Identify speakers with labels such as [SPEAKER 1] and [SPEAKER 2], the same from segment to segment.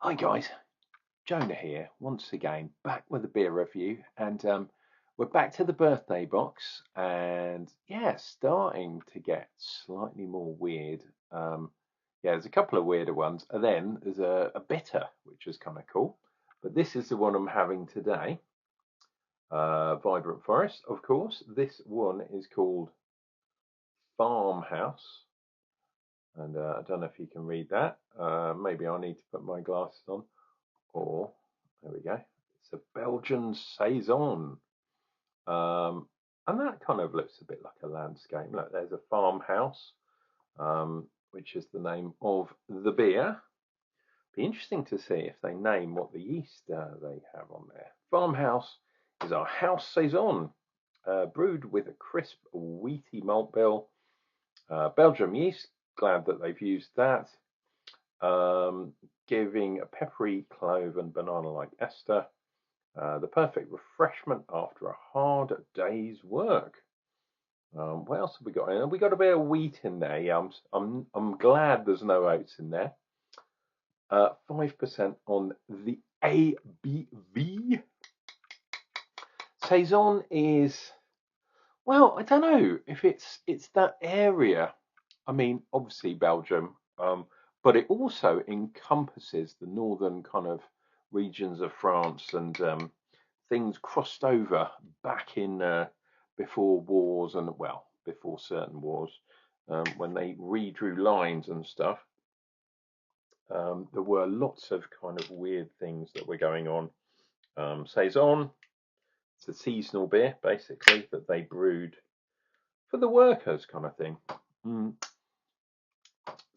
[SPEAKER 1] Hi guys, Jonah here, once again, back with a beer review, and we're back to the birthday box, and yeah, starting to get slightly more weird. Yeah, there's a couple of weirder ones, and then there's a bitter, which is kind of cool, but this is the one I'm having today, Vibrant Forest, of course. This one is called Farmhouse, and I don't know if you can read that. Maybe I need to put my glasses on. Or there we go. It's a Belgian saison, and that kind of looks a bit like a landscape. Look, there's a farmhouse, which is the name of the beer. Be interesting to see if they name what the yeast they have on there. Farmhouse is our house saison, brewed with a crisp, wheaty malt bill. Belgium yeast. Glad that they've used that. Giving a peppery clove and banana-like ester, the perfect refreshment after a hard day's work. What else have we got in? We got a bit of wheat in there. Yeah, I'm glad there's no oats in there. 5% on the ABV. Saison is, well, I don't know if it's that area. I mean, obviously Belgium, but it also encompasses the northern kind of regions of France and things crossed over back in before wars and, well, before certain wars, when they redrew lines and stuff. There were lots of kind of weird things that were going on. Saison, it's a seasonal beer basically that they brewed for the workers, kind of thing.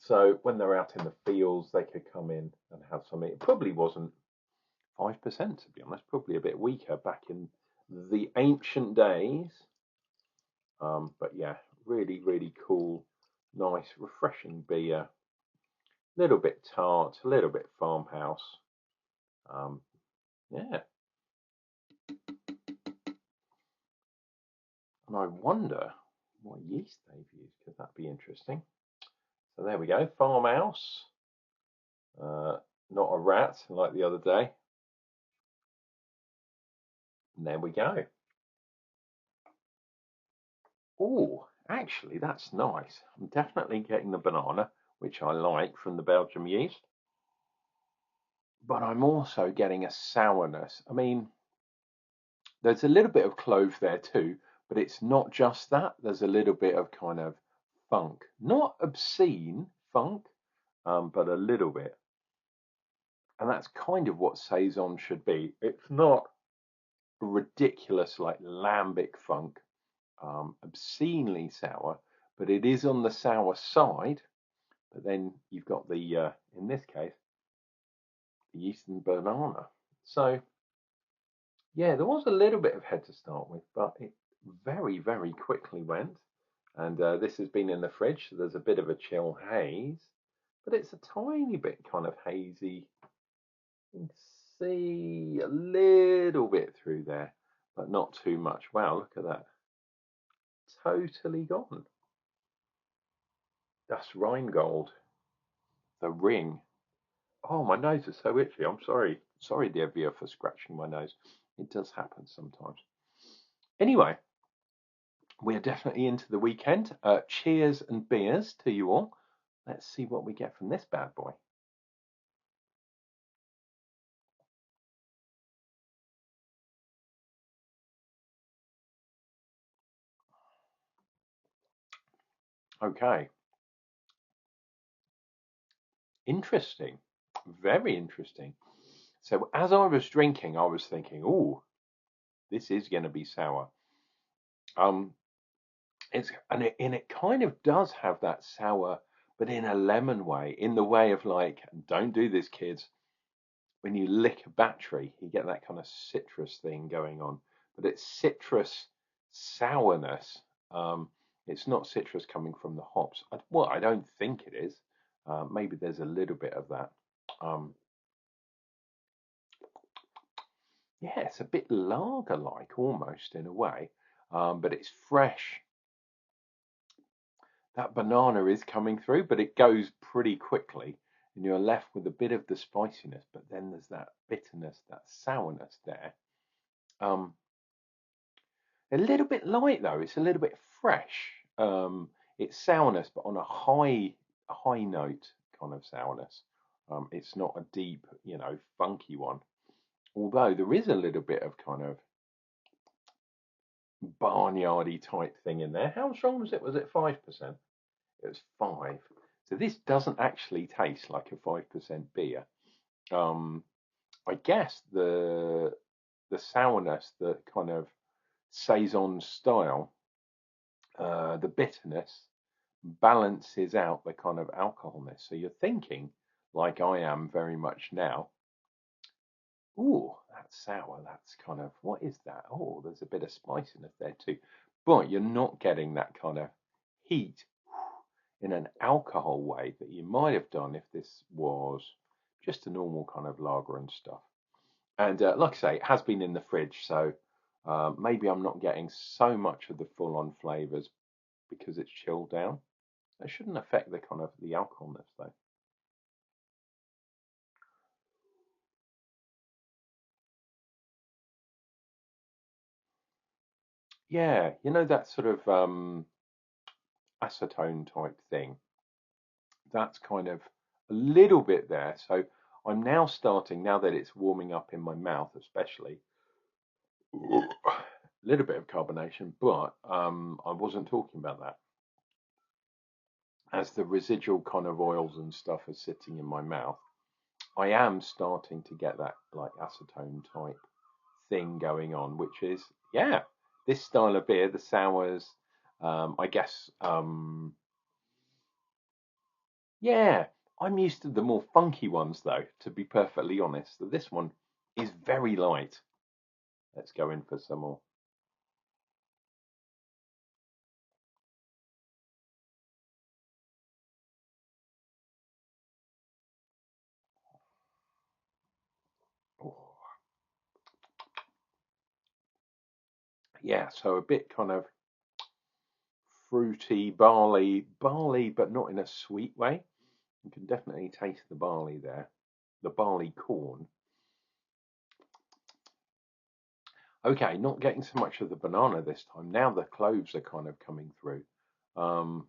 [SPEAKER 1] So when they're out in the fields, they could come in and have something. It probably wasn't 5%, to be honest, probably a bit weaker back in the ancient days. But yeah, really, really cool, nice, refreshing beer. A little bit tart, a little bit farmhouse. Yeah. And I wonder what yeast they've used, because that'd be interesting. So there we go, Farmhouse. Not a rat like the other day. And there we go. Oh, actually, that's nice. I'm definitely getting the banana, which I like from the Belgium yeast. But I'm also getting a sourness. I mean, there's a little bit of clove there too, but it's not just that. There's a little bit of kind of funk. Not obscene funk, but a little bit. And that's kind of what saison should be. It's not ridiculous like lambic funk, obscenely sour, but it is on the sour side. But then you've got the, in this case, the yeast and banana. So yeah, there was a little bit of head to start with, but it very, very quickly went. And this has been in the fridge, so there's a bit of a chill haze, but it's a tiny bit kind of hazy. You can see a little bit through there, but not too much. Wow, look at that. Totally gone. That's Rheingold. The ring. Oh, my nose is so itchy. I'm sorry. Sorry, dear viewer, for scratching my nose. It does happen sometimes. Anyway, we're definitely into the weekend. Cheers and beers to you all. Let's see what we get from this bad boy. Okay. Interesting. Very interesting. So as I was drinking, I was thinking, oh, this is going to be sour. It kind of does have that sour, but in a lemon way, in the way of like, don't do this, kids. When you lick a battery, you get that kind of citrus thing going on, but it's citrus sourness. It's not citrus coming from the hops. Well, I don't think it is. Maybe there's a little bit of that. Yeah, it's a bit lager-like almost in a way, but it's fresh. That banana is coming through, but it goes pretty quickly. and you're left with a bit of the spiciness, but then there's that bitterness, that sourness there. Um, a little bit light though. It's a little bit fresh. It's sourness, but on a high note kind of sourness. It's not a deep, funky one. Although there is a little bit of kind of barnyardy type thing in there. How strong was it? Was it 5%? It was 5. So this doesn't actually taste like a 5% beer. I guess the sourness, the kind of saison style, the bitterness balances out the kind of alcoholness. So you're thinking, like I am very much now, ooh, that's sour. That's kind of, what is that? Oh, there's a bit of spiciness there too. But you're not getting that kind of heat in an alcohol way that you might have done if this was just a normal kind of lager and stuff. And like I say, it has been in the fridge, so maybe I'm not getting so much of the full-on flavours because it's chilled down. It shouldn't affect the kind of the alcoholness though. Yeah, that sort of acetone type thing. That's kind of a little bit there. So I'm now starting, now that it's warming up in my mouth, especially, a little bit of carbonation, but I wasn't talking about that. As the residual kind of oils and stuff are sitting in my mouth, I am starting to get that like acetone type thing going on, which is, yeah, this style of beer, the sours, I guess, yeah, I'm used to the more funky ones though, to be perfectly honest. This one is very light. Let's go in for some more. Oh, yeah, so a bit kind of fruity barley, but not in a sweet way. You can definitely taste the barley there, the barley corn. Okay, not getting so much of the banana this time. Now the cloves are kind of coming through. Um,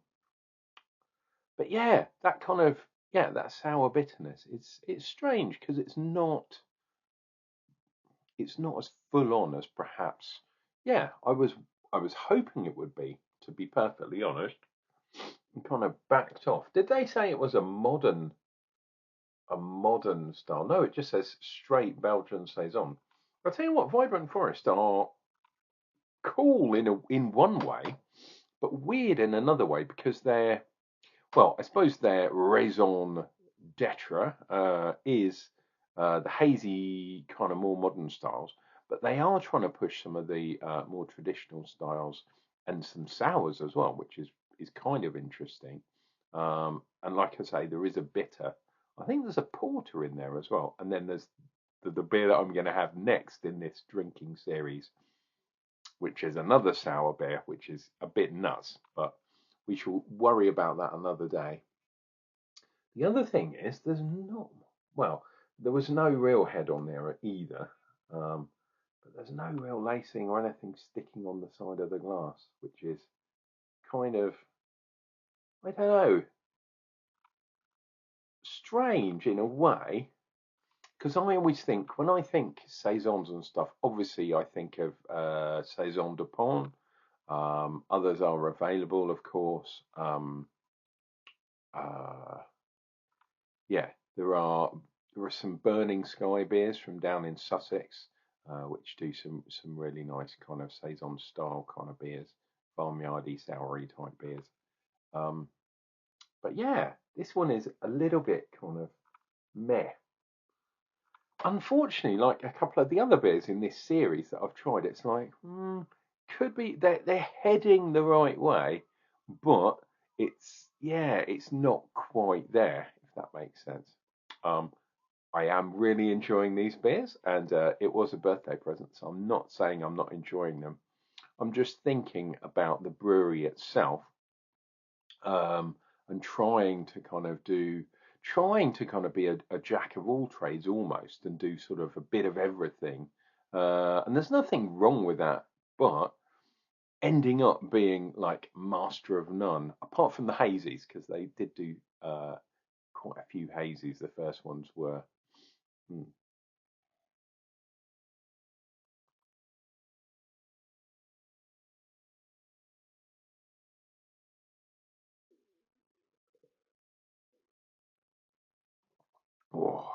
[SPEAKER 1] but yeah, that kind of, yeah, that sour bitterness. It's strange because it's not as full on as perhaps, yeah, I was hoping it would be, to be perfectly honest, and kind of backed off. Did they say it was a modern style? No, it just says straight Belgian saison. I'll tell you what, Vibrant Forest are cool in one way, but weird in another way because well, I suppose their raison d'etre is the hazy kind of more modern styles, but they are trying to push some of the more traditional styles and some sours as well, which is kind of interesting. And like I say, there is a bitter. I think there's a porter in there as well, and then there's the beer that I'm going to have next in this drinking series, which is another sour beer, which is a bit nuts, but we shall worry about that another day. The other thing is, well, there was no real head on there either, but there's no real lacing or anything sticking on the side of the glass, which is kind of, I don't know, strange in a way, because I always think, when I think saisons and stuff, obviously I think of saison de pont. Others are available, of course. Uh, yeah, there are some Burning Sky beers from down in Sussex, which do some really nice kind of saison style kind of beers, farmyardy, soury type beers. Um, but yeah, this one is a little bit kind of meh. Unfortunately, like a couple of the other beers in this series that I've tried, it's like could be they're heading the right way, but it's not quite there, if that makes sense. Um, I am really enjoying these beers, and it was a birthday present, so I'm not saying I'm not enjoying them. I'm just thinking about the brewery itself, and trying to kind of do trying to kind of be a jack of all trades almost and do sort of a bit of everything. And there's nothing wrong with that, but ending up being like master of none, apart from the hazies, because they did do quite a few hazies. The first ones were. Hmm. Oh,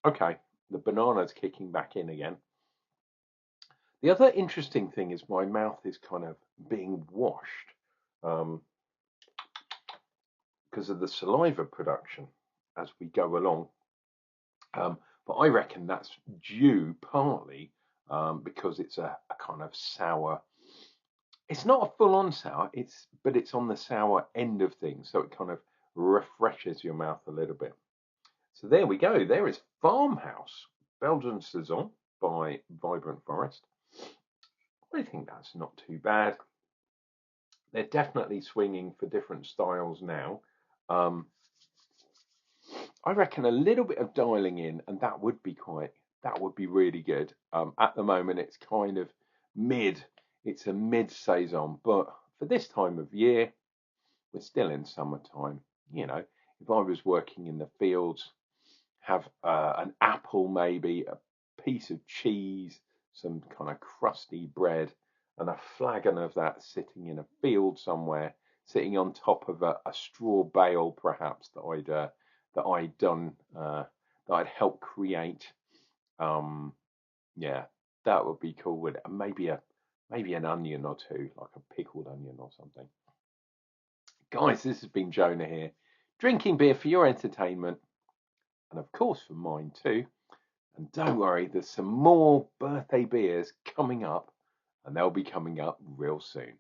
[SPEAKER 1] okay, the banana's kicking back in again. The other interesting thing is my mouth is kind of being washed um, because of the saliva production as we go along. But I reckon that's due partly because it's a kind of sour. It's not a full-on sour. But it's on the sour end of things, so it kind of refreshes your mouth a little bit. So there we go. There is Farmhouse, Belgian saison by Vibrant Forest. I think that's not too bad. They're definitely swinging for different styles now. Um, I reckon a little bit of dialing in, and that would be really good. At the moment, it's kind of mid. It's a mid saison, but for this time of year, we're still in summertime. You know, if I was working in the fields, have an apple, maybe a piece of cheese, some kind of crusty bread, and a flagon of that sitting in a field somewhere, sitting on top of a straw bale, perhaps that I'd done that I'd helped create. Um, yeah, that would be cool. With it, and maybe an onion or two, like a pickled onion or something. Guys, this has been Jonah here, drinking beer for your entertainment, and of course for mine too. And don't worry, there's some more birthday beers coming up, and they'll be coming up real soon.